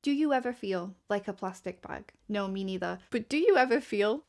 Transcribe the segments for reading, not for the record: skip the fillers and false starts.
Do you ever feel like a plastic bag? No, me neither. But do you ever feel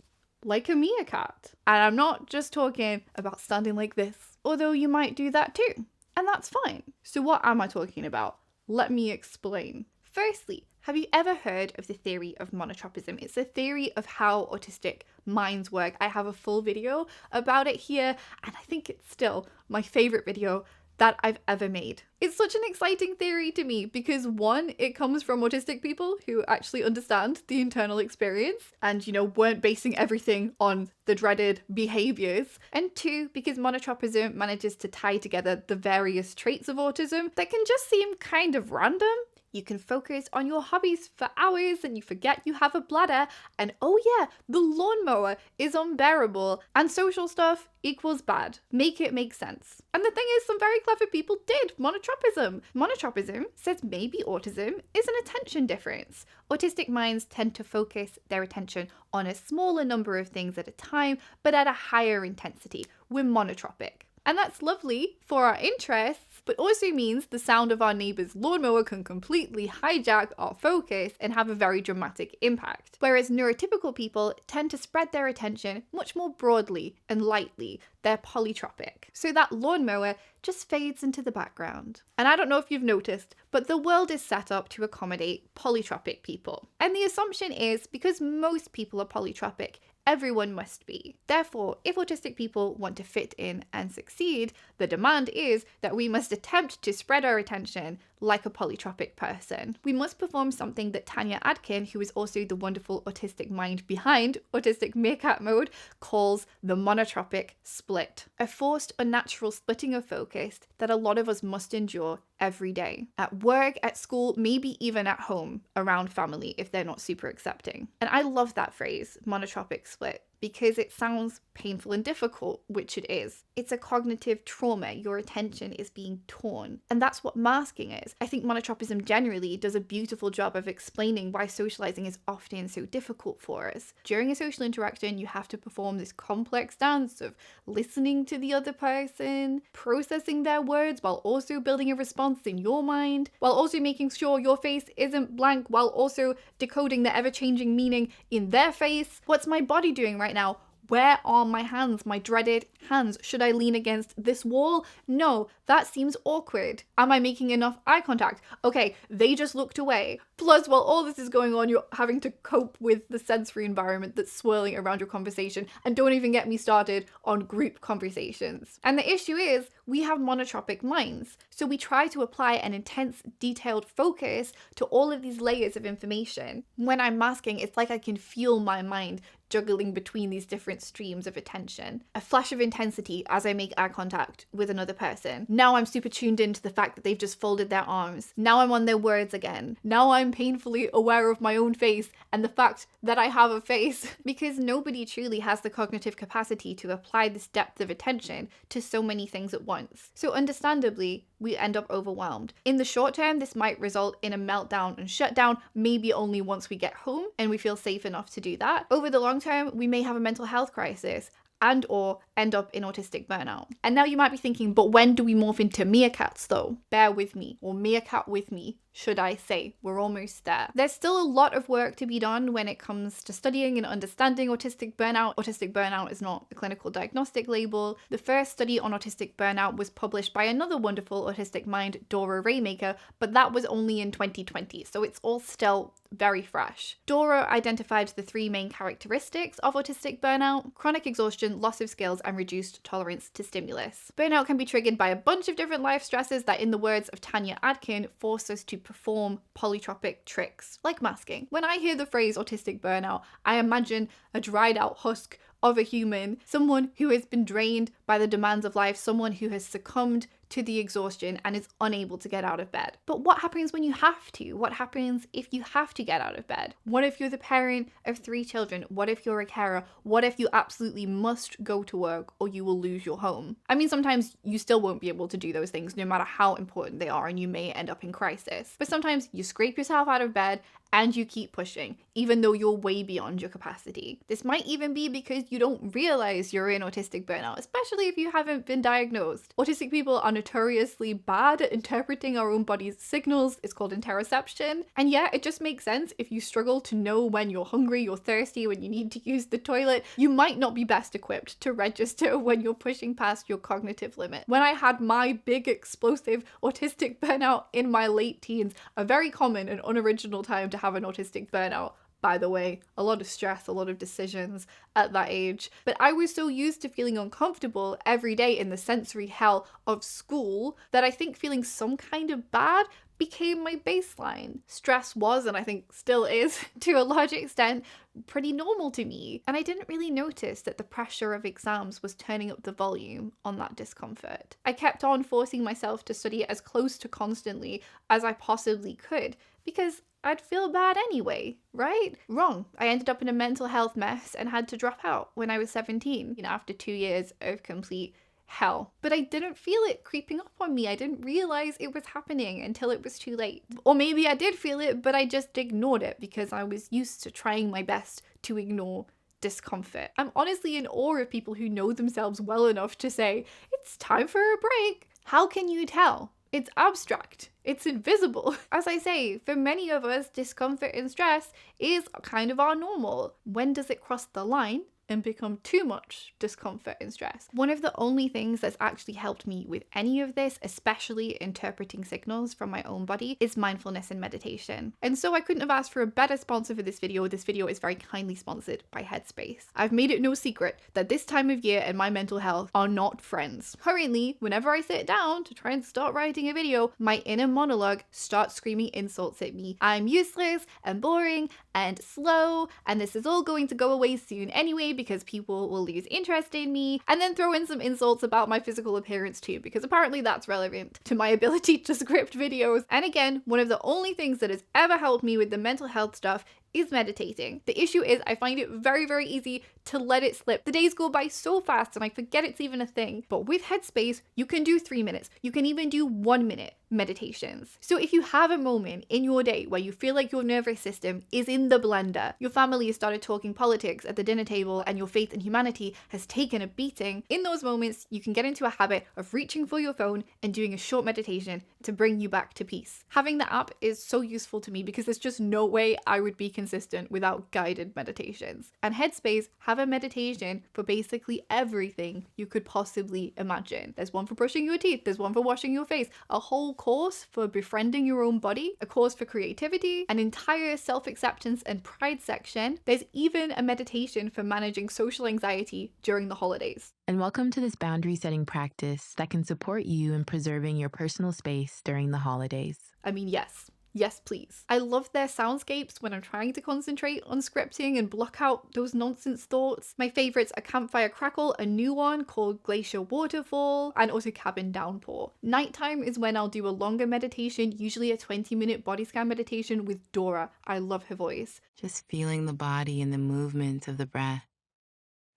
like a meerkat? And I'm not just talking about standing like this, although you might do that too. And that's fine. So what am I talking about? Let me explain. Firstly, have you ever heard of the theory of monotropism? It's a theory of how autistic minds work. I have a full video about it here, and I think it's still my favorite video that I've ever made. It's such an exciting theory to me because one, it comes from autistic people who actually understand the internal experience and, weren't basing everything on the dreaded behaviors. And two, because monotropism manages to tie together the various traits of autism that can just seem kind of random. You can focus on your hobbies for hours and you forget you have a bladder, and oh yeah, the lawnmower is unbearable, and social stuff equals bad. Make it make sense. And the thing is, some very clever people did monotropism. Monotropism says maybe autism is an attention difference. Autistic minds tend to focus their attention on a smaller number of things at a time, but at a higher intensity. We're monotropic. And that's lovely for our interests, but also means the sound of our neighbour's lawnmower can completely hijack our focus and have a very dramatic impact. Whereas neurotypical people tend to spread their attention much more broadly and lightly. They're polytropic. So that lawnmower just fades into the background. And I don't know if you've noticed, but the world is set up to accommodate polytropic people. And the assumption is because most people are polytropic, everyone must be. Therefore, if autistic people want to fit in and succeed, the demand is that we must attempt to spread our attention like a polytropic person. We must perform something that Tanya Adkin, who is also the wonderful autistic mind behind Autistic Meerkat Mode, calls the monotropic split. A forced, unnatural splitting of focus that a lot of us must endure every day. At work, at school, maybe even at home, around family if they're not super accepting. And I love that phrase, monotropic split, because it sounds painful and difficult, which it is. It's a cognitive trauma. Your attention is being torn. And that's what masking is. I think monotropism generally does a beautiful job of explaining why socializing is often so difficult for us. During a social interaction, you have to perform this complex dance of listening to the other person, processing their words while also building a response in your mind, while also making sure your face isn't blank, while also decoding the ever-changing meaning in their face. What's my body doing right now? Where are my hands, my dreaded hands? Should I lean against this wall? No, that seems awkward. Am I making enough eye contact? Okay, they just looked away. Plus, while all this is going on, you're having to cope with the sensory environment that's swirling around your conversation. And don't even get me started on group conversations. And the issue is, we have monotropic minds. So we try to apply an intense, detailed focus to all of these layers of information. When I'm masking, it's like I can feel my mind juggling between these different streams of attention. A flash of intensity as I make eye contact with another person. Now I'm super tuned into the fact that they've just folded their arms. Now I'm on their words again. Now I'm painfully aware of my own face and the fact that I have a face. Because nobody truly has the cognitive capacity to apply this depth of attention to so many things at once. So understandably, we end up overwhelmed. In the short term, this might result in a meltdown and shutdown, maybe only once we get home and we feel safe enough to do that. Over the long term, we may have a mental health crisis and or end up in autistic burnout. And now you might be thinking, but when do we morph into meerkats though? Bear with me, or meerkat with me, should I say. We're almost there. There's still a lot of work to be done when it comes to studying and understanding autistic burnout. Autistic burnout is not a clinical diagnostic label. The first study on autistic burnout was published by another wonderful autistic mind, Dora Raymaker, but that was only in 2020, so it's all still very fresh. Dora identified the three main characteristics of autistic burnout: chronic exhaustion, loss of skills, and reduced tolerance to stimulus. Burnout can be triggered by a bunch of different life stresses that, in the words of Tanya Adkin, force us to perform polytropic tricks, like masking. When I hear the phrase autistic burnout, I imagine a dried out husk of a human, someone who has been drained by the demands of life, someone who has succumbed to the exhaustion and is unable to get out of bed. But what happens when you have to? What happens if you have to get out of bed? What if you're the parent of 3 children? What if you're a carer? What if you absolutely must go to work or you will lose your home? I mean, sometimes you still won't be able to do those things no matter how important they are, and you may end up in crisis. But sometimes you scrape yourself out of bed and you keep pushing, even though you're way beyond your capacity. This might even be because you don't realize you're in autistic burnout, especially if you haven't been diagnosed. Autistic people are notoriously bad at interpreting our own body's signals. It's called interoception. And yeah, it just makes sense. If you struggle to know when you're hungry, you're thirsty, when you need to use the toilet, you might not be best equipped to register when you're pushing past your cognitive limit. When I had my big explosive autistic burnout in my late teens, a very common and unoriginal time to have an autistic burnout, by the way, a lot of stress, a lot of decisions at that age. But I was so used to feeling uncomfortable every day in the sensory hell of school that I think feeling some kind of bad became my baseline. Stress was, and I think still is, to a large extent, pretty normal to me. And I didn't really notice that the pressure of exams was turning up the volume on that discomfort. I kept on forcing myself to study as close to constantly as I possibly could, because I'd feel bad anyway, right? Wrong. I ended up in a mental health mess and had to drop out when I was 17, after 2 years of complete hell. But I didn't feel it creeping up on me. I didn't realize it was happening until it was too late. Or maybe I did feel it, but I just ignored it because I was used to trying my best to ignore discomfort. I'm honestly in awe of people who know themselves well enough to say, it's time for a break. How can you tell? It's abstract. It's invisible. As I say, for many of us, discomfort and stress is kind of our normal. When does it cross the line and become too much discomfort and stress? One of the only things that's actually helped me with any of this, especially interpreting signals from my own body, is mindfulness and meditation. And so I couldn't have asked for a better sponsor for this video. This video is very kindly sponsored by Headspace. I've made it no secret that this time of year and my mental health are not friends. Currently, whenever I sit down to try and start writing a video, my inner monologue starts screaming insults at me. I'm useless and boring and slow, and this is all going to go away soon anyway because people will lose interest in me, and then throw in some insults about my physical appearance too, because apparently that's relevant to my ability to script videos. And again, one of the only things that has ever helped me with the mental health stuff is meditating. The issue is I find it very, very easy to let it slip. The days go by so fast and I forget it's even a thing. But with Headspace, you can do 3 minutes. You can even do 1 minute meditations. So if you have a moment in your day where you feel like your nervous system is in the blender, your family has started talking politics at the dinner table, and your faith in humanity has taken a beating, in those moments, you can get into a habit of reaching for your phone and doing a short meditation to bring you back to peace. Having the app is so useful to me because there's just no way I would be consistent without guided meditations. And Headspace have a meditation for basically everything you could possibly imagine. There's one for brushing your teeth, there's one for washing your face, a whole course for befriending your own body, a course for creativity, an entire self-acceptance and pride section. There's even a meditation for managing social anxiety during the holidays. And welcome to this boundary setting practice that can support you in preserving your personal space during the holidays. I mean, yes. Yes, please. I love their soundscapes when I'm trying to concentrate on scripting and block out those nonsense thoughts. My favorites are Campfire Crackle, a new one called Glacier Waterfall, and also Cabin Downpour. Nighttime is when I'll do a longer meditation, usually a 20-minute body scan meditation with Dora. I love her voice. Just feeling the body and the movement of the breath,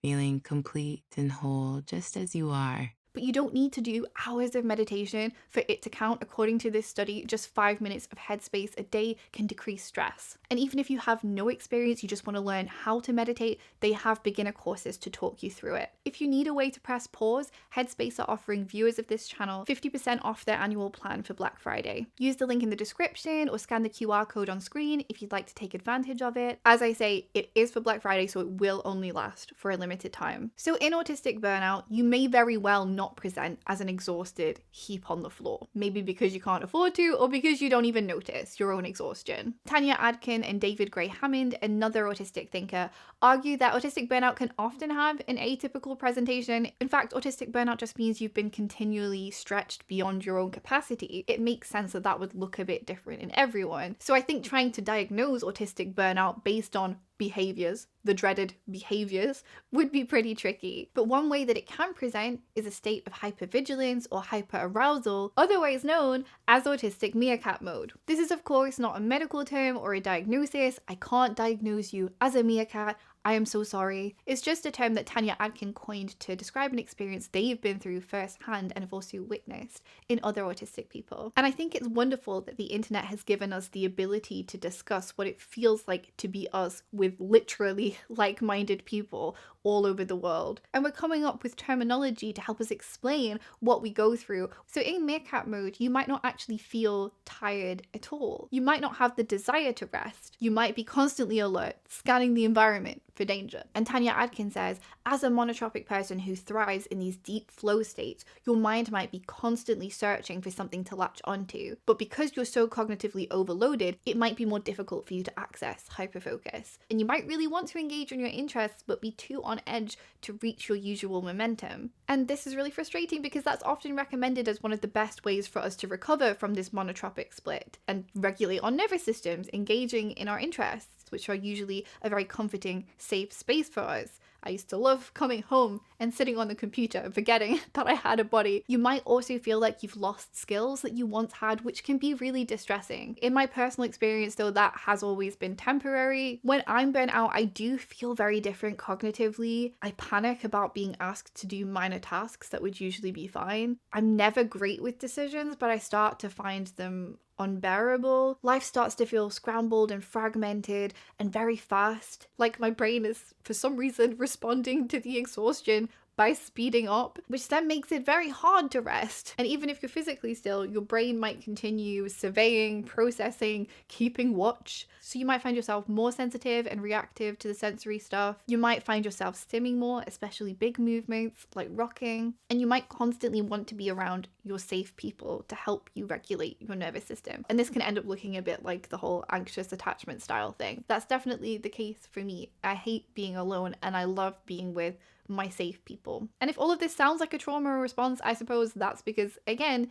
feeling complete and whole just as you are. But you don't need to do hours of meditation for it to count. According to this study, just 5 minutes of Headspace a day can decrease stress. And even if you have no experience, you just want to learn how to meditate, they have beginner courses to talk you through it. If you need a way to press pause, Headspace are offering viewers of this channel 50% off their annual plan for Black Friday. Use the link in the description or scan the QR code on screen if you'd like to take advantage of it. As I say, it is for Black Friday, so it will only last for a limited time. So in autistic burnout, you may very well not present as an exhausted heap on the floor. Maybe because you can't afford to, or because you don't even notice your own exhaustion. Tanya Adkin and David Gray-Hammond, another autistic thinker, argue that autistic burnout can often have an atypical presentation. In fact, autistic burnout just means you've been continually stretched beyond your own capacity. It makes sense that that would look a bit different in everyone. So I think trying to diagnose autistic burnout based on behaviors, the dreaded behaviors, would be pretty tricky. But one way that it can present is a state of hypervigilance or hyperarousal, otherwise known as autistic meerkat mode. This is of course not a medical term or a diagnosis. I can't diagnose you as a meerkat. I am so sorry. It's just a term that Tanya Adkin coined to describe an experience they've been through firsthand and have also witnessed in other autistic people. And I think it's wonderful that the internet has given us the ability to discuss what it feels like to be us with literally like-minded people all over the world. And we're coming up with terminology to help us explain what we go through. So in meerkat mode, you might not actually feel tired at all. You might not have the desire to rest. You might be constantly alert, scanning the environment for danger. And Tanya Adkin says, as a monotropic person who thrives in these deep flow states, your mind might be constantly searching for something to latch onto. But because you're so cognitively overloaded, it might be more difficult for you to access hyperfocus. And you might really want to engage in your interests, but be too on edge to reach your usual momentum. And this is really frustrating because that's often recommended as one of the best ways for us to recover from this monotropic split and regulate our nervous systems, engaging in our interests, which are usually a very comforting, safe space for us. I used to love coming home and sitting on the computer and forgetting that I had a body. You might also feel like you've lost skills that you once had, which can be really distressing. In my personal experience though, that has always been temporary. When I'm burnt out, I do feel very different cognitively. I panic about being asked to do minor tasks that would usually be fine. I'm never great with decisions, but I start to find them unbearable. Life starts to feel scrambled and fragmented and very fast. Like my brain is, for some reason, responding to the exhaustion by speeding up, which then makes it very hard to rest. And even if you're physically still, your brain might continue surveying, processing, keeping watch. So you might find yourself more sensitive and reactive to the sensory stuff. You might find yourself stimming more, especially big movements like rocking. And you might constantly want to be around your safe people to help you regulate your nervous system. And this can end up looking a bit like the whole anxious attachment style thing. That's definitely the case for me. I hate being alone and I love being with my safe people. And if all of this sounds like a trauma response, I suppose that's because, again,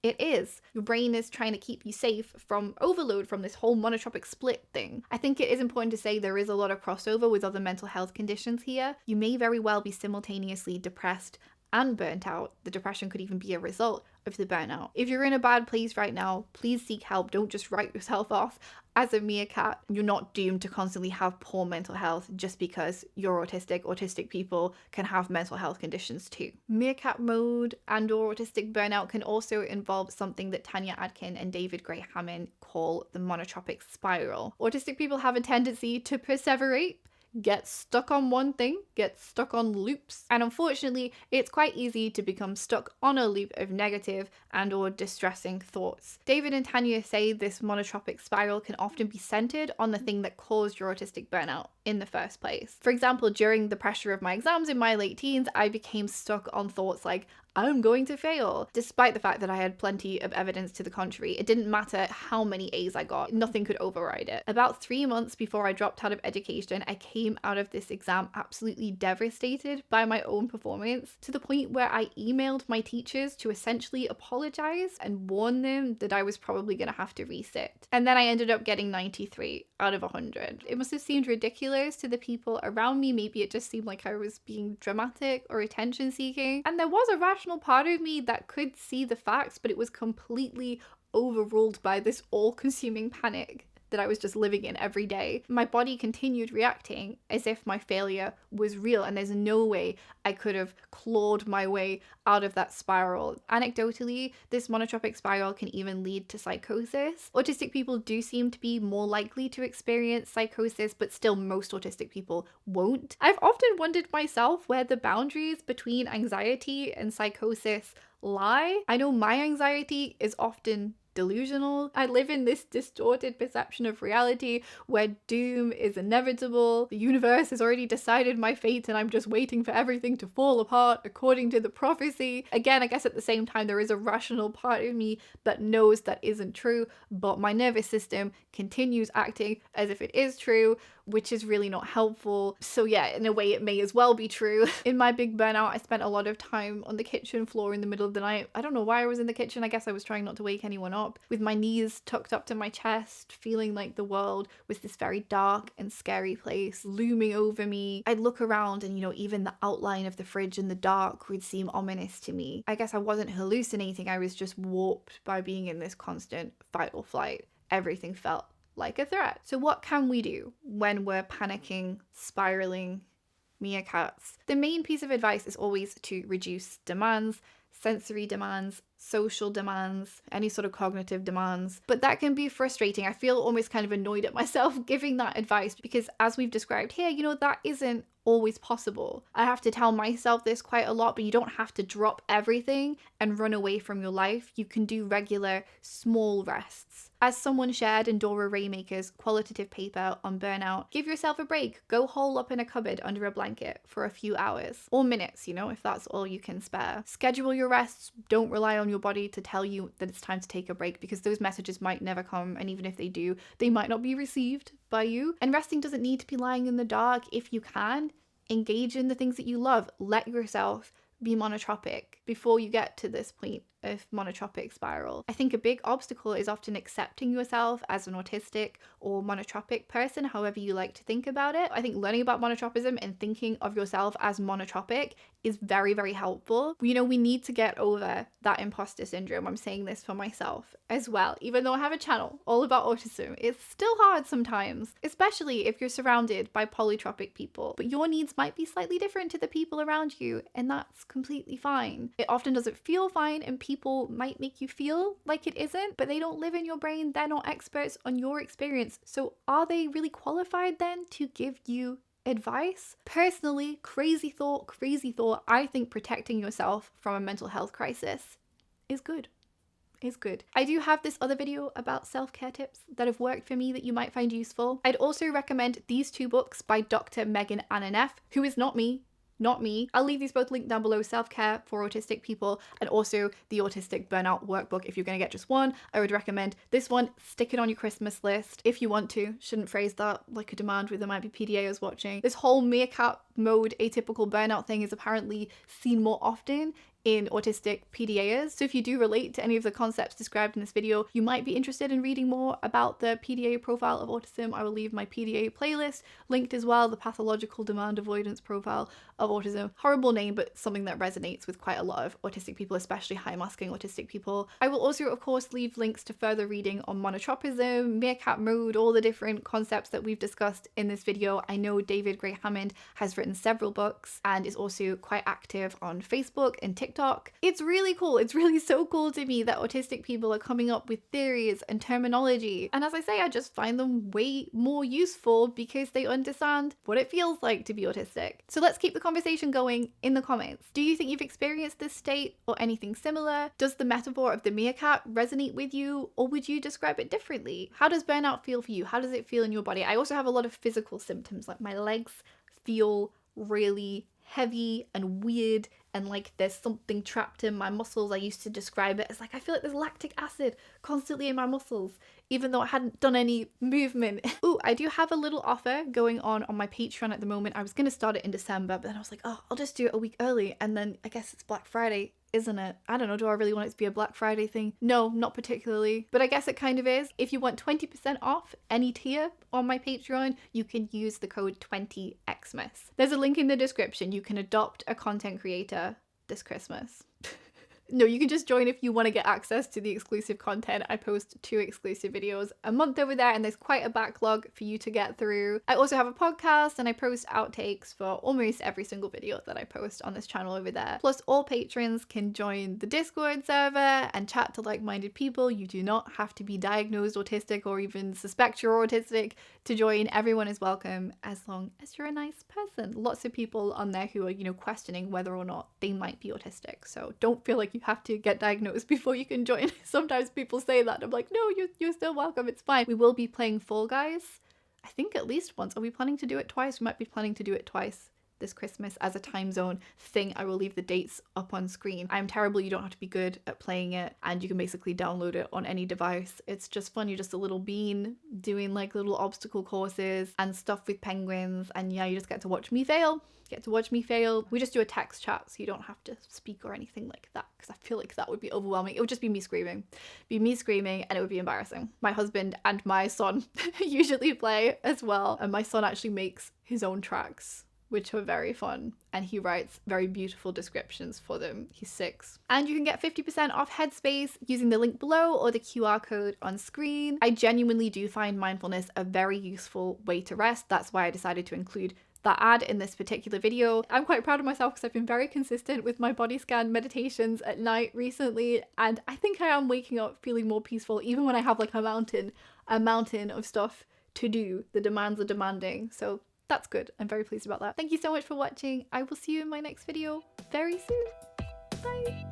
it is. Your brain is trying to keep you safe from overload from this whole monotropic split thing. I think it is important to say there is a lot of crossover with other mental health conditions here. You may very well be simultaneously depressed and burnt out. The depression could even be a result of the burnout. If you're in a bad place right now, please seek help. Don't just write yourself off as a meerkat. You're not doomed to constantly have poor mental health just because you're autistic. Autistic people can have mental health conditions too. Meerkat mode and or autistic burnout can also involve something that Tanya Adkin and David Gray-Hammond call the monotropic spiral. Autistic people have a tendency to perseverate, get stuck on one thing, get stuck on loops, and unfortunately it's quite easy to become stuck on a loop of negative and or distressing thoughts. David and Tanya say this monotropic spiral can often be centered on the thing that caused your autistic burnout in the first place. For example, during the pressure of my exams in my late teens, I became stuck on thoughts like, I'm going to fail. Despite the fact that I had plenty of evidence to the contrary, it didn't matter how many A's I got, nothing could override it. About 3 months before I dropped out of education, I came out of this exam absolutely devastated by my own performance, to the point where I emailed my teachers to essentially apologize and warn them that I was probably going to have to resit. And then I ended up getting 93 out of 100. It must have seemed ridiculous to the people around me. Maybe it just seemed like I was being dramatic or attention seeking. And there was a rational part of me that could see the facts, but it was completely overruled by this all-consuming panic that I was just living in every day. My body continued reacting as if my failure was real, and there's no way I could have clawed my way out of that spiral. Anecdotally, this monotropic spiral can even lead to psychosis. Autistic people do seem to be more likely to experience psychosis, but still most autistic people won't. I've often wondered myself where the boundaries between anxiety and psychosis lie. I know my anxiety is often delusional. I live in this distorted perception of reality where doom is inevitable. The universe has already decided my fate and I'm just waiting for everything to fall apart according to the prophecy. Again, I guess at the same time there is a rational part of me that knows that isn't true, but my nervous system continues acting as if it is true, which is really not helpful. So yeah, in a way it may as well be true. In my big burnout, I spent a lot of time on the kitchen floor in the middle of the night. I don't know why I was in the kitchen. I guess I was trying not to wake anyone up, with my knees tucked up to my chest, feeling like the world was this very dark and scary place looming over me. I'd look around and, even the outline of the fridge in the dark would seem ominous to me. I guess I wasn't hallucinating. I was just warped by being in this constant fight or flight. Everything felt like a threat. So what can we do when we're panicking, spiraling meerkats? The main piece of advice is always to reduce demands, sensory demands, social demands, any sort of cognitive demands. But that can be frustrating. I feel almost kind of annoyed at myself giving that advice because, as we've described here, that isn't always possible. I have to tell myself this quite a lot, but you don't have to drop everything and run away from your life. You can do regular small rests. As someone shared in Dora Raymaker's qualitative paper on burnout, give yourself a break. Go hole up in a cupboard under a blanket for a few hours or minutes, if that's all you can spare. Schedule your rests. Don't rely on your body to tell you that it's time to take a break, because those messages might never come, and even if they do, they might not be received by you. And resting doesn't need to be lying in the dark. If you can, engage in the things that you love. Let yourself be monotropic before you get to this point of monotropic spiral. I think a big obstacle is often accepting yourself as an autistic or monotropic person, however you like to think about it. I think learning about monotropism and thinking of yourself as monotropic is very, very helpful. We need to get over that imposter syndrome. I'm saying this for myself as well. Even though I have a channel all about autism, it's still hard sometimes, especially if you're surrounded by polytropic people. But your needs might be slightly different to the people around you, and that's completely fine. It often doesn't feel fine, and people might make you feel like it isn't, but they don't live in your brain. They're not experts on your experience. So are they really qualified then to give you advice? Personally, crazy thought, I think protecting yourself from a mental health crisis is good. I do have this other video about self-care tips that have worked for me that you might find useful. I'd also recommend these two books by Dr. Megan Annaneff, who is not me. I'll leave these both linked down below: Self-Care for Autistic People and also the Autistic Burnout Workbook. If you're going to get just one, I would recommend this one. Stick it on your Christmas list if you want to. Shouldn't phrase that like a demand where there might be PDAs watching. This whole meerkat mode atypical burnout thing is apparently seen more often in autistic PDAs. So if you do relate to any of the concepts described in this video, you might be interested in reading more about the PDA profile of autism. I will leave my PDA playlist linked as well, the pathological demand avoidance profile of autism. Horrible name, but something that resonates with quite a lot of autistic people, especially high-masking autistic people. I will also, of course, leave links to further reading on monotropism, meerkat mode, all the different concepts that we've discussed in this video. I know David Gray-Hammond has written several books and is also quite active on Facebook and TikTok. It's really cool. It's really so cool to me that autistic people are coming up with theories and terminology. And as I say, I just find them way more useful because they understand what it feels like to be autistic. So let's keep the conversation going in the comments. Do you think you've experienced this state or anything similar? Does the metaphor of the meerkat resonate with you, or would you describe it differently? How does burnout feel for you? How does it feel in your body? I also have a lot of physical symptoms, like my legs feel really heavy and weird, and like there's something trapped in my muscles. I used to describe it as like I feel like there's lactic acid constantly in my muscles, even though I hadn't done any movement. Ooh, I do have a little offer going on my Patreon at the moment. I was going to start it in December, but then I was like, oh, I'll just do it a week early, and then I guess it's Black Friday, isn't it? I don't know, do I really want it to be a Black Friday thing? No, not particularly, but I guess it kind of is. If you want 20% off any tier on my Patreon, you can use the code 20xmas. There's a link in the description. You can adopt a content creator this Christmas. No, you can just join if you want to get access to the exclusive content. I post 2 exclusive videos a month over there, and there's quite a backlog for you to get through. I also have a podcast, and I post outtakes for almost every single video that I post on this channel over there. Plus, all patrons can join the Discord server and chat to like-minded people. You do not have to be diagnosed autistic or even suspect you're autistic to join. Everyone is welcome as long as you're a nice person. Lots of people on there who are, questioning whether or not they might be autistic. So don't feel like you have to get diagnosed before you can join. Sometimes people say that. I'm like, no, you're still welcome. It's fine. We will be playing Fall Guys, I think at least once. Are we planning to do it twice? We might be planning to do it twice this Christmas as a time zone thing. I will leave the dates up on screen. I'm terrible. You don't have to be good at playing it, and you can basically download it on any device. It's just fun. You're just a little bean doing like little obstacle courses and stuff with penguins, and yeah, you just get to watch me fail. We just do a text chat, so you don't have to speak or anything like that, because I feel like that would be overwhelming. It would just be me screaming, and it would be embarrassing. My husband and my son usually play as well, and my son actually makes his own tracks which are very fun, and he writes very beautiful descriptions for them. He's 6. And you can get 50% off Headspace using the link below or the QR code on screen. I genuinely do find mindfulness a very useful way to rest. That's why I decided to include that ad in this particular video. I'm quite proud of myself because I've been very consistent with my body scan meditations at night recently, and I think I am waking up feeling more peaceful even when I have like a mountain of stuff to do. The demands are demanding, so that's good. I'm very pleased about that. Thank you so much for watching. I will see you in my next video very soon. Bye.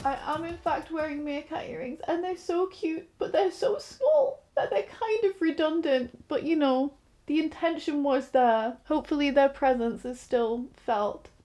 I am in fact wearing meerkat earrings, and they're so cute, but they're so small that they're kind of redundant. But you know, the intention was there. Hopefully their presence is still felt.